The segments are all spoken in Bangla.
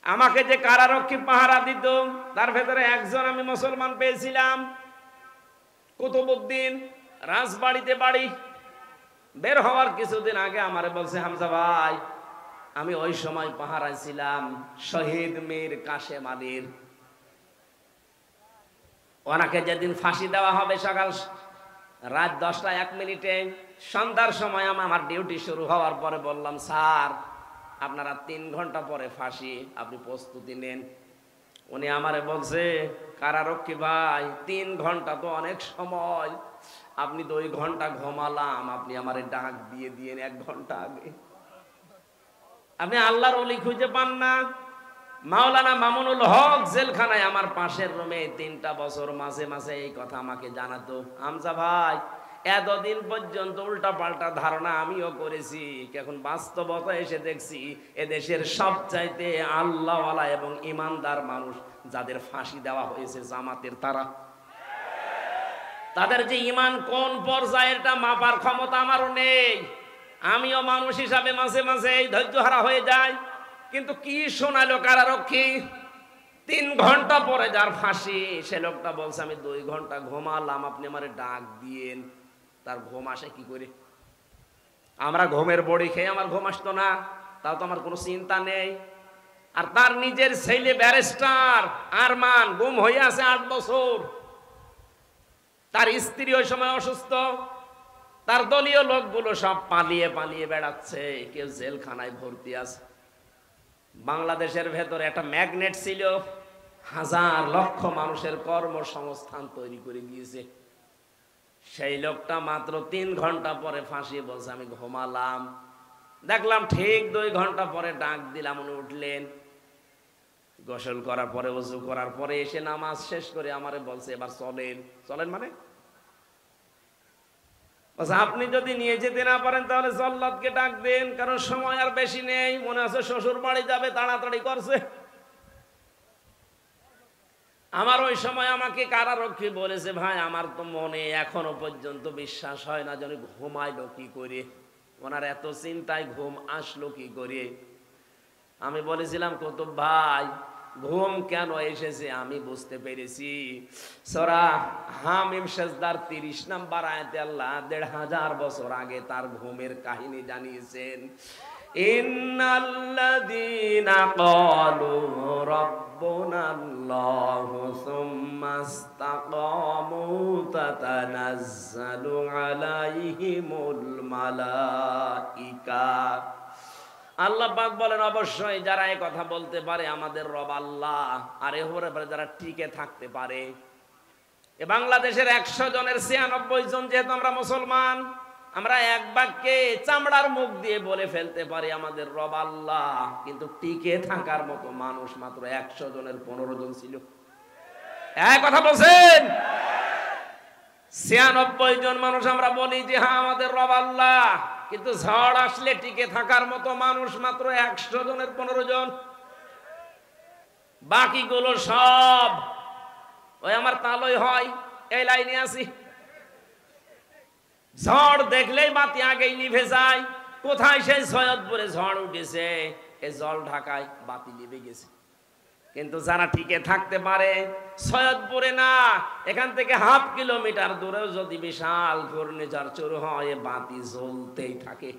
আমাকে যে কারারক্ষী পাহারা দিত তার ভেতরে একজন আমি মুসলমান পেয়েছিলাম, কুতুবউদ্দিন, রাজবাড়িতে বাড়ি। বের হওয়ার কিছুদিন আগে আমারে বলছে, হামজা ভাই আমি ওই সময় পাহারায় ছিলাম শহীদ মীর কাশেম আলীর। ওনাকে যেদিন ফাঁসি দেওয়া হবে সকাল রাত 10টা 1 মিনিটে, সন্ধ্যার সময় আমার ডিউটি শুরু হওয়ার পরে বললাম, স্যার আপনারা 3 ঘন্টা পরে ফাঁসি, আপনি প্রস্তুতি নেন। উনি আমারে বলছে, কারারক্ষী ভাই 3 ঘন্টা তো অনেক সময়, আপনি 2 ঘন্টা ঘুমালাম, আপনি আমারে ডাক দিয়ে দিয়েন 1 ঘন্টা আগে। আপনি আল্লাহর ওলি খুঁজে পান না? মাওলানা মামুনুল হক জেলখানায় আমার পাশের রুমে 3টা বছর মাঝে মাঝে এই কথা আমাকে জানাতো, হামজা ভাই এতদিন পর্যন্ত উল্টা পাল্টা ধারণা আমিও করেছি, এখন বাস্তবতা এসে দেখছি এদেশের সবচাইতে আল্লাহওয়ালা এবং ইমানদার মানুষ যাদের ফাঁসি দেওয়া হয়েছে জামাতের, তাদের যে ইমান কোন পর্যায়েরটা মাপার ক্ষমতা আমারও নেই। আমিও মানুষ হিসাবে মাঝে মাঝে এই ধৈর্যহারা হয়ে যায়। কিন্তু কি শোনালো কারারক্ষী, 3 ঘন্টা পরে যার ফাঁসি সে লোকটা বলছে আমি 2 ঘন্টা ঘুমালাম, আপনি আমারে ডাক দিয়েন। তার ঘুম আসে কি করে? আমরা ঘুমের বড়ি খেয়ে আমার ঘুম আসতো না, তাও তো আমার কোনো চিন্তা নেই। আর তার নিজের ছেলে ব্যারিস্টার আরমান গুম হয়ে আছে 8 বছর। তার স্ত্রী ওই সময় অসুস্থ, তার দলীয় লোকগুলো সব পালিয়ে পালিয়ে বেড়াচ্ছে, কেউ জেলখানায় ভর্তি আছে। বাংলাদেশের ভেতরে একটা ম্যাগনেট ছিল, 1000 লক্ষ মানুষের কর্মসংস্থান তৈরি করে দিয়েছে। সেই লোকটা মাত্র 3 ঘন্টা পরে ফাঁসি বলছে আমি ঘুমালাম। দেখলাম ঠিক 2 ঘন্টা পরে ডাক দিলাম, উনি উঠলেন। গোসল করার পরে ওযু করার পরে এসে নামাজ শেষ করে আমারে বলছে এবার চলেন। চলেন মানে আপনি যদি নিয়ে যেতে না পারেন তাহলে জল্লাদকে ডাক দেন, কারণ সময় আর বেশি নেই, মনে আছে শ্বশুর বাড়ি যাবে, তাড়াতাড়ি করছে। আমার ওই সময় আমাকে কারারক্ষী বলেছে, ভাই আমার তো মনে এখনো পর্যন্ত বিশ্বাস হয় না যেন ঘুমাইলো কি করে, ওনার এত চিন্তায় ঘুম আসলো কি করে। আমি বলেছিলাম, কুতুব ভাই ঘুম কেন এসেছে আমি বুঝতে পেরেছি। সূরা হামিম সেজদার 30 নম্বর আয়াতে আল্লাহ 1500 বছর আগে তার ঘুমের কাহিনী জানিয়েছেন। ইন্নাল্লাযীনা ক্বালু রাব্বুনাল্লাহু সুম্মা ইসতাকামু তাতানাজ্জালু আলাইহিমুল মালাইকা। আল্লাহ পাক বলেন, অবশ্যই যারা এই কথা বলতে পারে আমাদের রব আল্লাহ, আর এর উপরে যারা টিকে থাকতে পারে। এ বাংলাদেশের 100 জনের 96 জন যেহেতু আমরা মুসলমান, আমরা এক বাক্যে চামড়ার মুখ দিয়ে বলে ফেলতে পারি আমাদের রব আল্লাহ, কিন্তু টিকে থাকার মতো মানুষ মাত্র 100 জনের 15 জন ছিল। এক কথা বলছেন, 96 জন মানুষ আমরা বলি যে হ্যাঁ আমাদের রব আল্লাহ, কিন্তু ঝড় আসলে টিকে থাকার মতো মানুষ মাত্র 100 জনের 15 জন। বাকিগুলো সব ওই আমার তালই হয় এই লাইনে আছি। ঝড় দেখলেই বাতি আগেই নিভে যায়। কোথায় সেই সৈয়দপুরে ঝড় উঠেছে, এই জল ঢাকায় বাতি নিভে গেছে। কিন্তু যারা টিকে থাকতে পারে, সৈয়দপুরে না, এখান থেকে 1/2 কিলোমিটার দূরেও যদি বিশাল ঘূর্ণিঝড় শুরু হয় বাতি জ্বলতেই থাকে।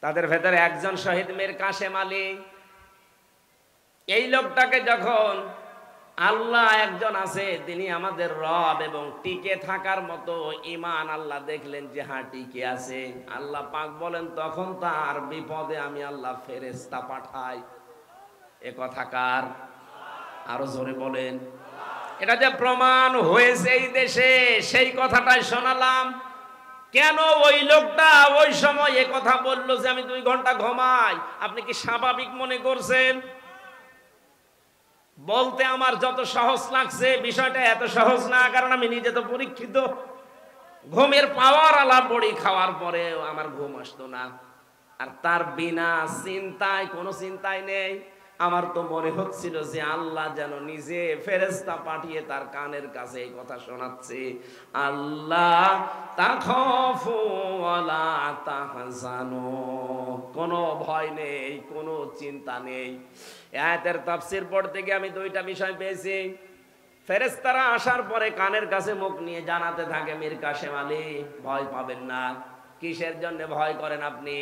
তাদের ভেতরে একজন শহীদ মীর কাশেম আলী। এই লোকটাকে যখন আল্লাহ একজন আছে তিনি আমাদের রব এবং টিকে থাকার মতো ঈমান আল্লাহ দেখলেন যে হ্যাঁ টিকে আছে, আল্লাহ পাক বলেন তখন তার বিপদে আমি আল্লাহ ফেরেশতা পাঠাই। এ কথা কার? আরো জোরে বলেন। এটা যে প্রমাণ হয়েছে এই দেশে সেই কথাটাই শোনালাম। কেন ওই লোকটা ওই সময় এ কথা বললো যে আমি 2 ঘন্টা ঘুমাই, আপনি কি স্বাভাবিক মনে করছেন? বলতে আমার যত সহজ লাগছে বিষয়টা এত সহজ না, কারণ আমি নিজে তো পরীক্ষিত। ঘুমের পাওয়ার আলাপ বড়ি খাওয়ার পরেও আমার ঘুম আসতো না। আর তার বিনা চিন্তায়, কোনো চিন্তায় নেই, আমার তো মনে হচ্ছিল যে আল্লাহ যেন নিজে ফেরেশতা পাঠিয়ে তার কানের কাছে এই কথা শোনাচ্ছে, আল্লাহ তাখাফু ওয়ালা তাহজানু, কোনো ভয় নেই, কোনো চিন্তা নেই। আয়াতের তাফসীর পড়তে গিয়ে আমি দুইটা বিষয় পেয়েছি। ফেরেশতারা আসার পরে কানের কাছে মুখ নিয়ে জানাতে থাকে, মীর কাসেম আলী ভয় পাবেন না। কিসের জন্য ভয় করেন আপনি?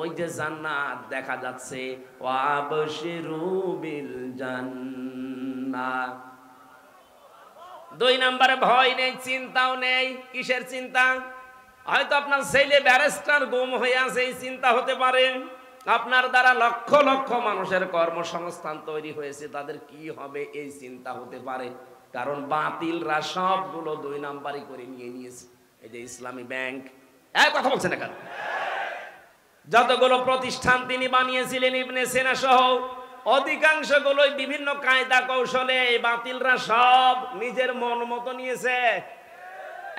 ওই যে জান্নাত দেখা যাচ্ছে, ওয়াবশিরু বিল জান্নাহ। দুই নম্বরে ভয় নেই, চিন্তাও নেই। কিসের চিন্তা? হয়তো আপনার ছেলে ব্যারিস্টার গুম হয়ে আছে, এই চিন্তা হতে পারে। আপনার দ্বারা লক্ষ লক্ষ মানুষের কর্মসংস্থান তৈরি হয়েছে, তাদের কি হবে এই চিন্তা হতে পারে। কারণ বাতিলরা সবগুলো দুই নাম্বারই করে নিয়ে নিয়েছে। এই যে ইসলামী ব্যাংক, এক কথা বলছেন না কেন? যতগুলো প্রতিষ্ঠান তিনি বানিয়েছিলেন ইবনে সিনা সহ, অধিকাংশ গুলোই বিভিন্ন কায়দা কৌশলে বাতিলরা সব নিজের মন মতো নিয়েছে।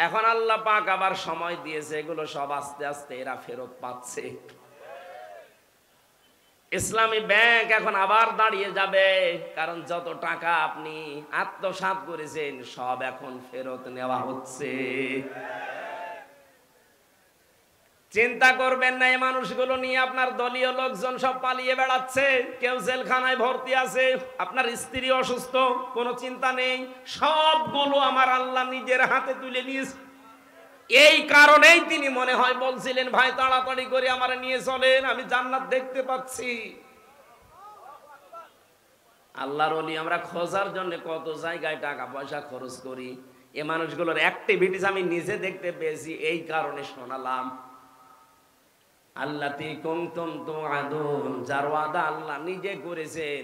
এখন আল্লাহ পাক আবার সময় দিয়েছে, এগুলো সব আস্তে আস্তে এরা ফেরত পাচ্ছে। ইসলামী ব্যাংক এখন আবার দাঁড়িয়ে যাবে, কারণ যত টাকা আপনি আত্মসাৎ করেছেন সব এখন ফেরত নেওয়া হচ্ছে। চিন্তা করবেন না, এই মানুষগুলো নিয়ে আপনার দলীয় লোকজন সব পালিয়ে বেড়াচ্ছে, কেউ জেলখানায় ভর্তি আছে, আপনার স্ত্রী অসুস্থ, কোনো চিন্তা নেই, সবগুলো আমার আল্লাহ নিজের হাতে তুলে নিয়েছে। এই কারণেই তিনি মনে হয় বলছিলেন, ভাই তাড়াতাড়ি করে আমার নিয়ে চলেন, আমি জান্নাত দেখতে পাচ্ছি। আল্লাহর ওলি আমরা খোঁজার জন্য কত জায়গায় টাকা পয়সা খরচ করি, এই মানুষগুলোর অ্যাক্টিভিটিস আমি নিজে দেখতে পেয়েছি, এই কারণে শোনালাম। আল্লাতি কুনতুম তুআদুন, যার ওয়াদা আল্লাহ নিজে করেছেন,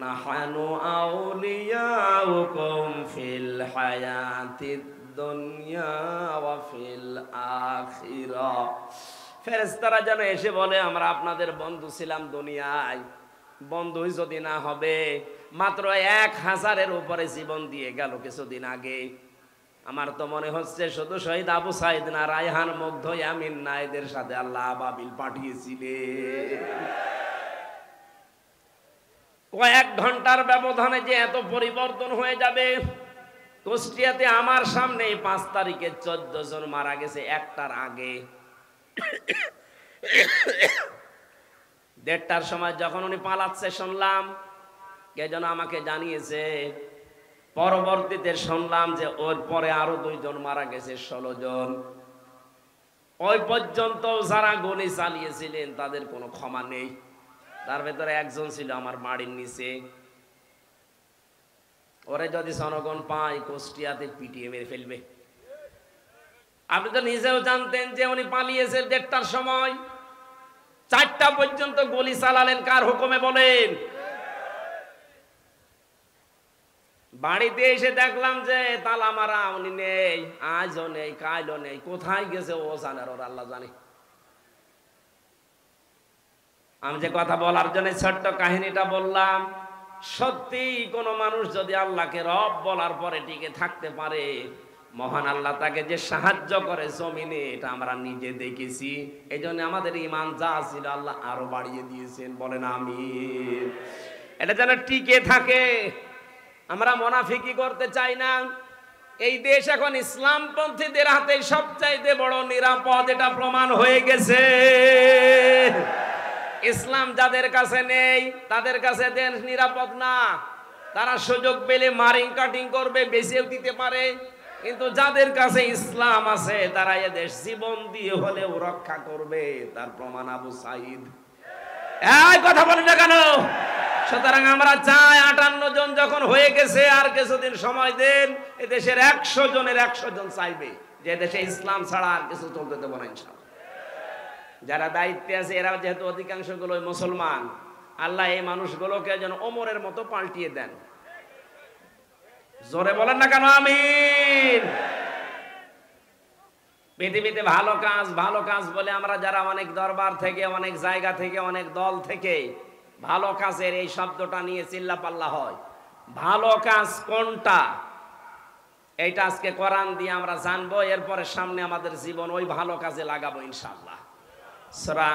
নাহানু আউলিয়াউকুম ফিল হায়াতিদ দুনিয়া ওয়া ফিল আখিরাহ। ফেরেশতারা যেন এসে বলে, আমরা আপনাদের বন্ধু ছিলাম দুনিয়ায়, বন্ধুই যদি না হবে, মাত্র 1000-এর উপরে জীবন দিয়ে গেল কিছুদিন আগে। আমার তো মনে হচ্ছে শুধু শহীদ আবু সাইদ না, রায়হান, মুগ্ধ, ইয়ামিন না, এদের সাথে আল্লাহ আবাবিল পাঠিয়েছিলেন। কয়েক ঘন্টার ব্যবধানে যে এত পরিবর্তন হয়ে যাবে। কুষ্টিয়াতে আমার সামনে 5 তারিখে 14 জন মারা গেছে, একটার আগে। 1:30টার সময় যখন উনি পালাচ্ছে শুনলাম, কে যেন আমাকে জানিয়েছে। পরবর্তীতে শুনলাম যে ওর পরে আরো 2 জন মারা গেছে, 16 জন। ওই পর্যন্ত যারা গুলি চালিয়েছিলেন তাদের কোনো ক্ষমা নেই। তার ভেতরে একজন ছিল আমার বাড়ির নিচে, ওরে যদি জনগণ পায় কুষ্টিয়াতে পিটিয়ে মেরে ফেলবে। আপনি তো নিজেও জানতেন যে উনি পালিয়েছে 1:30টার সময়, 4টা পর্যন্ত গুলি চালালেন কার হুকুমে বলেন? বাড়িতে এসে দেখলাম যে তালা মারা, উনি নেই, আজও নেই, কালও নেই, কোথায় গেছে ও জানে, ওর আল্লাহ জানে। আমি যে কথা বলার জন্য ছোট্ট কাহিনীটা বললাম, সত্যি কোন মানুষ যদি আল্লাহকে রব বলার পরে টিকে থাকতে পারে, মহান আল্লাহ তাকে যে সাহায্য করে জমিনে, এটা আমরা নিজে দেখেছি। এই জন্য আমাদের ঈমান যা ছিল আল্লাহ আরো বাড়িয়ে দিয়েছেন, বলেন আমিন। এটা যেন টিকে থাকে। আমরা মুনাফিকি করতে চাই না। এই দেশ এখন ইসলামপন্থীদের হাতে সবচাইতে বড় নিরাপদ, এটা প্রমাণ হয়ে গেছে। ইসলাম যাদের কাছে নেই তাদের কাছে দেশ নিরাপদ না। তারা সুযোগ পেলে মারিং কাটিং করবে, বেঁচেও দিতে পারে। কিন্তু যাদের কাছে ইসলাম আছে তারা এ দেশ জীবন দিয়ে হলেও রক্ষা করবে। তার প্রমাণ আবু সাইদ। এই কথা বলেন না কেন? সুতরাং আমরা চাই 58 জন যখন হয়ে গেছে, আর কিছুদিন সময় দেন, এ দেশের 100 জনের 100 জন চাইবে যে দেশে ইসলাম ছাড়া আর কিছু চলতে দেব না ইনশাআল্লাহ। যারা দায়িত্বে আছে এরা যেহেতু অধিকাংশ গুলো মুসলমান, আল্লাহ এই মানুষগুলোকে যেন ওমরের মতো পাল্টিয়ে দেন। জোরে বলেন না কেন আমিন। পৃথিবীতে ভালো কাজ বলে আমরা যারা অনেক দরবার থেকে, অনেক জায়গা থেকে, অনেক দল থেকে ভালো কাজের এই শব্দটা নিয়ে চিল্লাপাল্লা হয়। ভালো কাজ কোনটা এইটা আজকে কোরআন দিয়ে আমরা জানবো। এরপরে সামনে আমাদের জীবন ওই ভালো কাজে লাগাবো ইনশাআল্লাহ। সূরা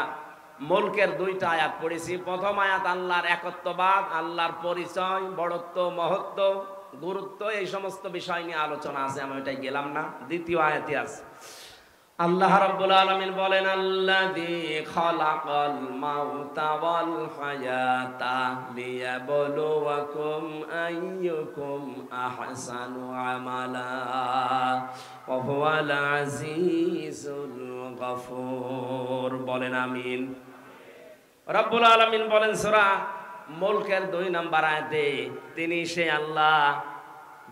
মুলকের দুইটা আয়াত পড়েছি। প্রথম আয়াত আল্লাহর একত্ববাদ, আল্লাহর পরিচয়, বড়ত্ব, মহত্ব, গুরুত্ব, এই সমস্ত বিষয় নিয়ে আলোচনা আছে, আমি ওইটাই গেলাম না। দ্বিতীয় আয়াতে আছে আল্লাহ রাব্বুল আলামিন বলেন, আল্লাযী খালাকাল মাউতা ওয়াল হায়াতা লিয়াবলুয়াকুম আইয়ুকুম আহসানু আমালা ওয়া হুয়াল আজিজুল গফুর। বলেন আমিন। রাব্বুল আলামিন বলেন সূরা মুলকের 2 নম্বর আয়াতে, তিনি সে আল্লাহ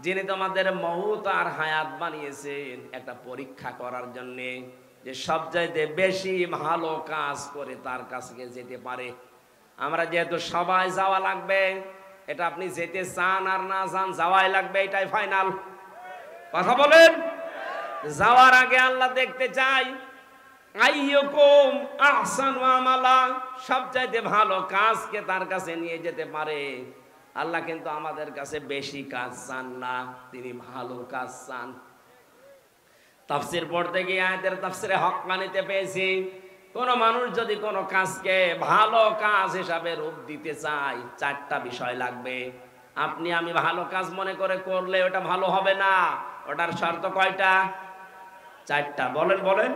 যিনি তোমাদের মউত আর হায়াত বানিয়েছেন একটা পরীক্ষা করার জন্য, যে সবচাইতে বেশি ভালো কাজ করে তার কাছে যেতে পারে। আমরা যেহেতু সবাই যাওয়া লাগবে, এটা আপনি যেতে চান আর না চান যাওয়াই লাগবে, এটাই ফাইনাল। কথা বলেন। যাওয়ার আগে আল্লাহ দেখতে চাই আইয়ুকুম আহসানু আমালা, সবচাইতে ভালো কাজকে তার কাছে নিয়ে যেতে পারে। আল্লাহ কিন্তু আমাদের কাছে বেশি কাজ চান না, তিনি ভালো কাজ চান। তাফসীর পড়তে গিয়ে আয়াতের তাফসীরে হক্কানিতে পেয়েছি, কোন মানুষ যদি কোন কাজকে ভালো কাজ হিসাবে রূপ দিতে চায়, 4টা বিষয় লাগবে। আপনি আমি ভালো কাজ মনে করে করলে ওটা ভালো হবে না। ওটার শর্ত কয়টা? 4টা। বলেন বলেন।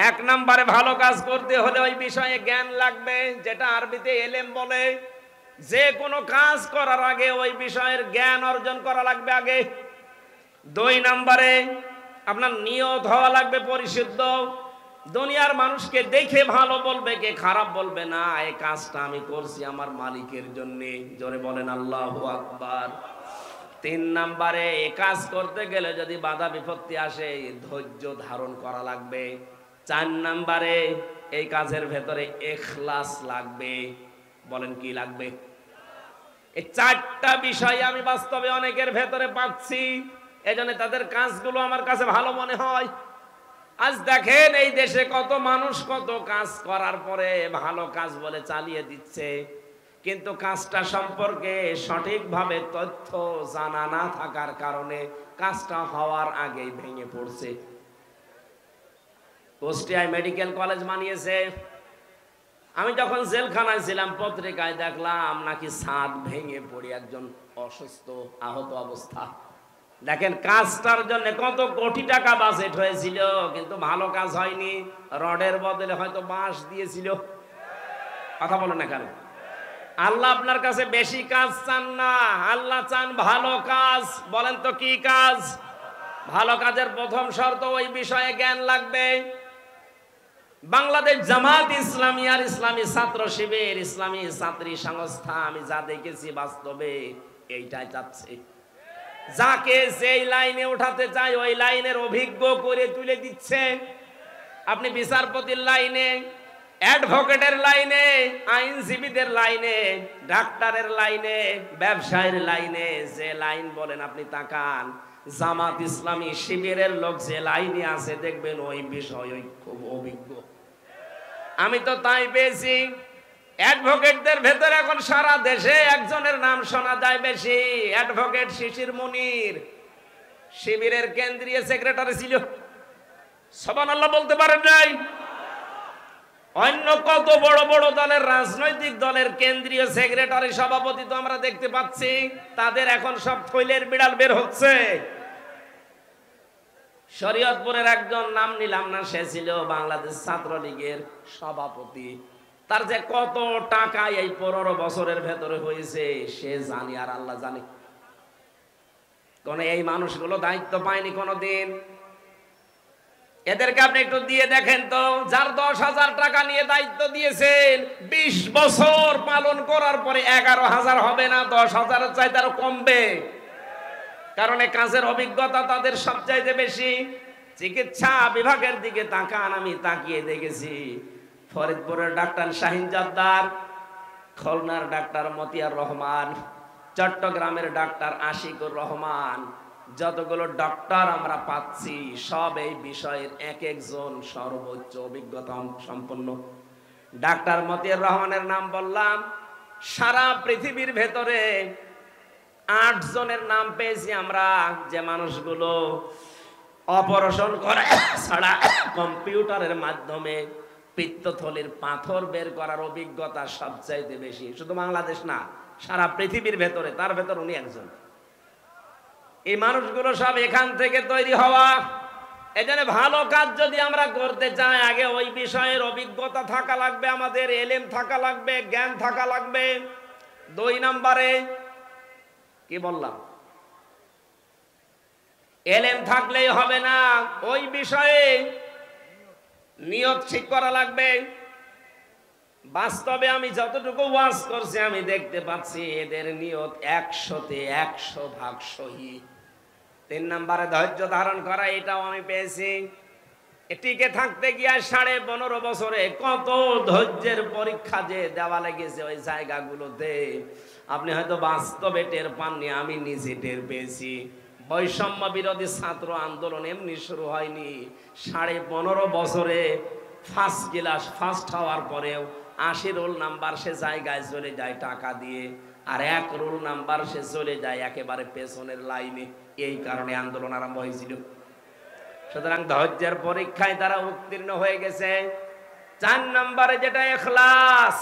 1 নম্বরে ভালো কাজ করতে হলে ওই বিষয়ে জ্ঞান লাগবে, যেটা আরবিতে এলেম বলে। যে কোনো কাজ করার আগে ওই বিষয়ের জ্ঞান অর্জন করা লাগবে আগে। 2 নম্বরে আপনার নিয়ত হওয়া লাগবে পরিশুদ্ধ। দুনিয়ার মানুষকে দেখে ভালো বলবে, কে খারাপ বলবে না। এই কাজটা আমি করছি আমার মালিকের জন্য। জোরে বলেন আল্লাহু আকবার। 3 নম্বরে এই কাজ করতে গেলে যদি বাধা বিপত্তি আসে, ধৈর্য ধারণ করা লাগবে। 4 নম্বরে এই কাজের ভেতরে ইখলাস লাগবে। বলেন কি লাগবে? এই 4টা বিষয় আমি বাস্তবে অনেকের ভেতরে পাচ্ছি, এজন্য তাদের কাজগুলো আমার কাছে ভালো মনে হয়। আজ দেখেন এই দেশে কত মানুষ কত কাজ করার পরে ভালো কাজ বলে চালিয়ে দিচ্ছে, কিন্তু কাজটা সম্পর্কে সঠিকভাবে তথ্য জানা না থাকার কারণে কাজটা হওয়ার আগেই ভেঙে পড়ছে। কুষ্টিয়ায় মেডিকেল কলেজ বানিয়েছে। আমি যখন জেলখানায় ছিলাম, পত্রিকায় দেখলাম নাকি ছাদ ভেঙে পড়ে একজন অসুস্থ আহত অবস্থা। দেখেন কাজটার জন্য কত কোটি টাকা বাজেট হয়েছিল, কিন্তু ভালো কাজ হয়নি। রডের বদলে হয়তো বাঁশ দিয়েছিল। কথা বলে না কেন? আল্লাহ আপনার কাছে বেশি কাজ চান না, আল্লাহ চান ভালো কাজ। বলেন তো কি কাজ? ভালো কাজের প্রথম শর্ত ওই বিষয়ে জ্ঞান লাগবে। বাংলাদেশ জামাত ইসলামী আর ইসলামী ছাত্র শিবির, ইসলামী ছাত্রী সংস্থা, আমি যা দেখেছি বাস্তবে এইটাই চাচ্ছে। যাকে যেই লাইনে উঠাতে চায় ওই লাইনের অভিজ্ঞ করে তুলে দিচ্ছে। আপনি বিচারপতির লাইনে, অ্যাডভোকেটের লাইনে, আইনজীবীদের লাইনে, ডাক্তারের লাইনে, ব্যবসায়ের লাইনে, যে লাইন বলেন আপনি তাকান। জামাত ইসলামী শিবিরের লোক যে লাইনে আছে দেখবেন ওই বিষয় খুব অভিজ্ঞ। আমি তো তাই পেয়েছি। অ্যাডভোকেটদের ভেতরে এখন সারা দেশে একজনের নাম শোনা যায় বেশি, অ্যাডভোকেট শিশির মুনির। শিবিরের কেন্দ্রীয় সেক্রেটারি ছিল। সুবহানাল্লাহ বলতে পারেন নাই? অন্য কত বড় বড় দলের রাজনৈতিক দলের কেন্দ্রীয় সেক্রেটারি সভাপতি তো আমরা দেখতে পাচ্ছি, তাদের এখন সব থৈলের বিড়াল বের হচ্ছে। শরীয়তপুরের একজন, নাম নিলাম না, সে ছিল বাংলাদেশ ছাত্রলীগের সভাপতি। তার যে কত টাকা এই 15 বছরের ভেতরে হয়েছে সে জানি আর আল্লাহ জানে। কোন এই মানুষগুলো দায়িত্ব পায়নি কোনোদিন। এদেরকে আপনি একটু দিয়ে দেখেন তো, যার 10,000 টাকা নিয়ে দায়িত্ব দিয়েছেন, 20 বছর পালন করার পরে 11,000 হবে না, 10,000-এর চাইতে আরো কমবে। কারণ এই কাজের অভিজ্ঞতা তাদের সবচাইতে বেশি। চিকিৎসা বিভাগের দিকে তাকান, আমি তাকিয়ে দেখেছি ফরিদপুরের ডাক্তার শাহিন জর্দার, খুলনার ডাক্তার মতিয়ার রহমান, চট্টগ্রামের ডাক্তার আশিকুর রহমান, যতগুলো ডক্টর আমরা পাচ্ছি সব এই বিষয়ের এক একজন সর্বোচ্চ অভিজ্ঞতা সম্পন্ন। ডাক্তার মতিয়ার রহমানের নাম বললাম, সারা পৃথিবীর ভেতরে 8 জনের নাম পেয়েছি আমরা, যে মানুষগুলো অপারেশন করা ছাড়া কম্পিউটারের মাধ্যমে পিত্তথলির পাথর বের করার অভিজ্ঞতা সবচাইতে বেশি, শুধু বাংলাদেশ না, সারা পৃথিবীর ভেতরে, তার ভেতর উনি একজন। এই মানুষগুলো সব এখান থেকে তৈরি হওয়া। এজন্য ভালো কাজ যদি আমরা করতে চাই, আগে ওই বিষয়ের অভিজ্ঞতা থাকা লাগবে, আমাদের এলেম থাকা লাগবে, জ্ঞান থাকা লাগবে। 2 নম্বরে কি বললাম, এলেম থাকলেই হবে না, ওই বিষয়ে নিয়ত ঠিক করা লাগবে। বাস্তবে আমি যতটুকু ওয়াজ করছি আমি দেখতে পাচ্ছি এদের নিয়ত 100-তে 100% সহি। 3 নম্বরে ধৈর্য ধারণ করা, এটাও আমি পেয়েছি। টিকে থাকতে গিয়ে 15.5 বছরে কত ধৈর্যের পরীক্ষা যে দেওয়া লেগেছে ওই জায়গাগুলোতে, আপনি হয়তো বাস্তবে টের পাননি, আমি নিজে টের পেয়েছি। বৈষম্য বিরোধী ছাত্র আন্দোলন এমনি শুরু হয়নি, 15.5 বছরে ফার্স্ট ক্লাস ফার্স্ট হওয়ার পরেও 80 রোল নাম্বার সে জায়গায় চলে যায় টাকা দিয়ে, আর 1 রোল নাম্বার সে চলে যায় একেবারে পেছনের লাইনে। এই কারণে আন্দোলন আরম্ভ হয়েছিল। সুতরাং ধৈর্যের পরীক্ষায় তারা উত্তীর্ণ হয়ে গেছে। 4 নম্বরে যেটা ইখলাস,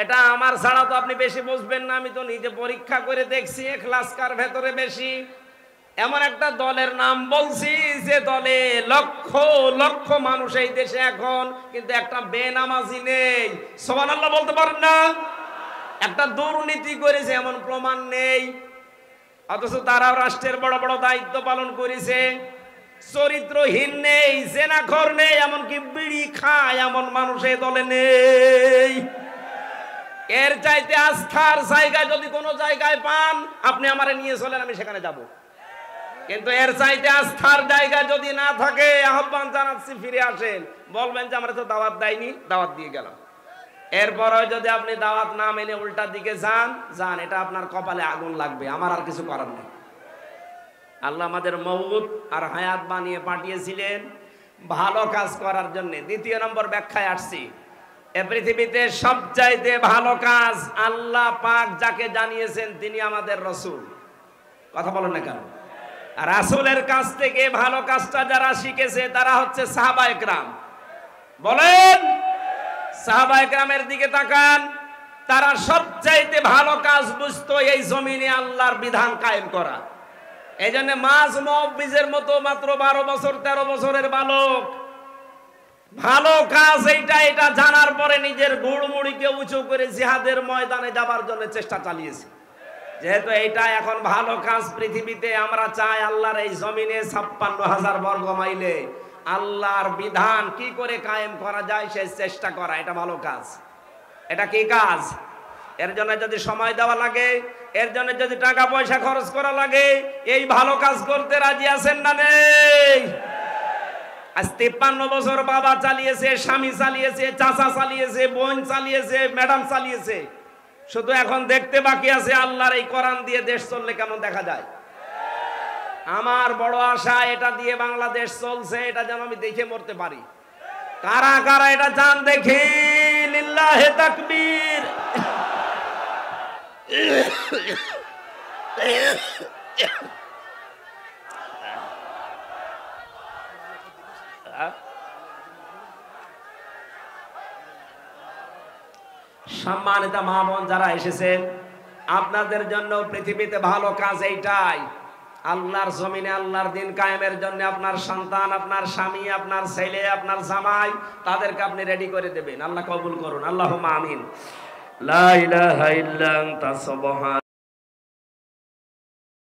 এটা আমার ছাড়া তো আপনি বেশি বুঝবেন না, আমি তো নিজে পরীক্ষা করে দেখছি ইখলাস কার ভেতরে বেশি। এমন একটা দলের নাম বলছি যে দলে লক্ষ লক্ষ মানুষ এই দেশে এখন, কিন্তু একটা বেনামাজি নেই। সুবহানাল্লাহ বলতে পারেন না? একটা দুর্নীতি করেছে এমন প্রমাণ নেই, অথচ তারাও রাষ্ট্রের বড় বড় দায়িত্ব পালন করেছে। চরিত্রহীন নেই, জেনাখোর নেই, এমনকি বিড়ি খায় এমন মানুষ এই দলে নেই। এর চাইতে আস্থার জায়গা যদি কোনো জায়গায় পান, আপনি আমারে নিয়ে চলেন, আমি সেখানে যাব। কিন্তু এর চাইতে আস্থার জায়গা যদি না থাকে, আহ্বান জানাচ্ছি ফিরে আসেন। বলবেন যে আমরা তো দাওয়াত দেয়নি, দাওয়াত দিয়ে গেলাম। এরপরে যদি আপনি দাওয়াত না মেনে উল্টা দিকে যান, এটা আপনার কপালে আগুন লাগবে, আমার আর কিছু করার নেই। আল্লাহ আমাদের মওত আর হায়াত বানিয়ে পাঠিয়েছিলেন ভালো কাজ করার জন্য। 2 নম্বর ব্যাখ্যায় আসছি, এ পৃথিবীতে সবচাইতে ভালো কাজ আল্লাহ পাক যাকে জানিয়েছেন তিনি আমাদের রাসূল। কথা বলেন না কেন? আর রাসূলের কাছ থেকে ভালো কাজটা যারা শিখেছে তারা হচ্ছে সাহাবায়ে কেরাম। বলেন, সাহাবায়ে কেরামের দিকে তাকান, তারা সবচাইতে ভালো কাজ বুঝতো এই জমিনে আল্লাহর বিধান কায়েম করা। এই জন্য মাঝ মুআব্বিজের মতো মাত্র 12 বছর 13 বছরের বালক ভালো কাজ এটা জানার পরে নিজের গুড়মুড়িকে উঁচু করে জিহাদের ময়দানে যাবার জন্য চেষ্টা চালিয়েছে। যেহেতু এইটা এখন ভালো কাজ পৃথিবীতে, আমরা চাই আল্লাহর এই জমিনে 56,000 বর্গ মাইলে আল্লাহর বিধান কি করে কায়েম করা যায় সেই চেষ্টা করা, এটা ভালো কাজ। এটা কি কাজ? এর জন্য যদি সময় দেওয়া লাগে, এর জন্য যদি টাকা পয়সা খরচ করা লাগে, এই ভালো কাজ করতে রাজি আছেন না নেই? আজ 53 বছর বাবা চালিয়েছে, স্বামী চালিয়েছে, চাচা চালিয়েছে, বোন চালিয়েছে, ম্যাডাম চালিয়েছে, শুধু এখন দেখতে বাকি আছে আল্লাহর এই কোরআন দিয়ে দেশ চললে কেমন দেখা যায়। আমার বড় আশা এটা দিয়ে বাংলাদেশ চলছে, এটা যেন আমি দেখে মরতে পারি। কারা কারা এটা চান দেখি? লিল্লাহে তাকবীর। সম্মানিত মা বোন যারা এসেছেন, আপনাদের জন্য পৃথিবীতে ভালো কাজ এইটাই, আল্লাহর জমিনে আল্লাহর দিন কায়েমের জন্য আপনার সন্তান, আপনার স্বামী, আপনার ছেলে, আপনার জামাই, তাদেরকে আপনি রেডি করে দেবেন। আল্লাহ কবুল করুন, আল্লাহুম্মা আমিন। লা ইলাহা ইল্লা আনতা সুবহানাকা।